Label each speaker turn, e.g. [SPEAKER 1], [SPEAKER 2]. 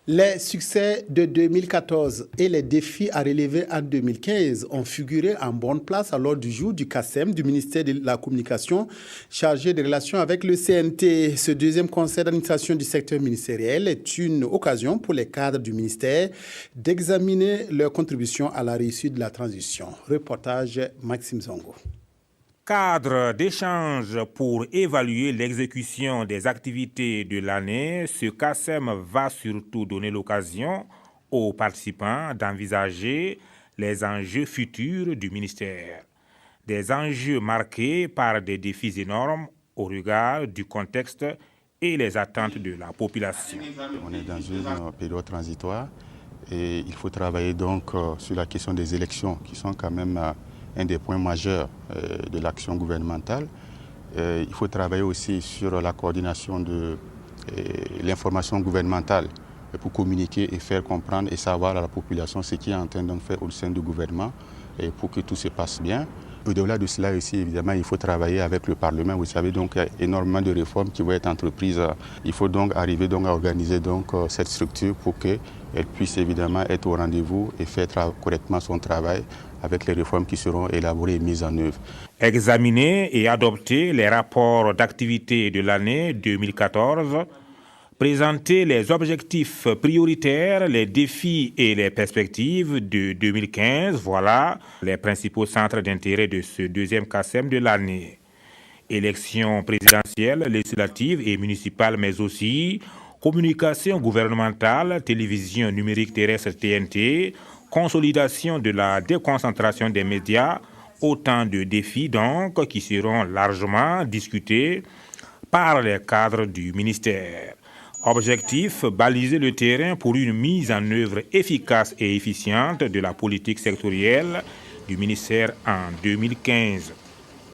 [SPEAKER 1] Les succès de 2014 et les défis à relever en 2015 ont figuré en bonne place à l'ordre du jour du CACEM, du ministère de la Communication, chargé des relations avec le CNT. Ce deuxième conseil d'administration du secteur ministériel est une occasion pour les cadres du ministère d'examiner leurs contributions à la réussite de la transition. Reportage Maxime Zongo.
[SPEAKER 2] Cadre d'échange pour évaluer l'exécution des activités de l'année, ce CACEM va surtout donner l'occasion aux participants d'envisager les enjeux futurs du ministère. Des enjeux marqués par des défis énormes au regard du contexte et les attentes de la population.
[SPEAKER 3] On est dans une période transitoire et il faut travailler donc sur la question des élections qui sont quand même un des points majeurs de l'action gouvernementale. Il faut travailler aussi sur la coordination de l'information gouvernementale pour communiquer et faire comprendre et savoir à la population ce qui est en train de faire au sein du gouvernement et pour que tout se passe bien. Au-delà de cela aussi, évidemment, il faut travailler avec le Parlement. Vous savez, donc, il y a énormément de réformes qui vont être entreprises. Il faut donc arriver donc, à organiser donc, cette structure pour qu'elle puisse évidemment être au rendez-vous et faire correctement son travail avec les réformes qui seront élaborées et mises en œuvre.
[SPEAKER 2] Examiner et adopter les rapports d'activité de l'année 2014, présenter les objectifs prioritaires, les défis et les perspectives de 2015, voilà les principaux centres d'intérêt de ce deuxième CACEM de l'année. Élections présidentielles, législatives et municipales, mais aussi communication gouvernementale, télévision numérique terrestre TNT, consolidation de la déconcentration des médias, autant de défis donc qui seront largement discutés par les cadres du ministère. Objectif, baliser le terrain pour une mise en œuvre efficace et efficiente de la politique sectorielle du ministère en 2015.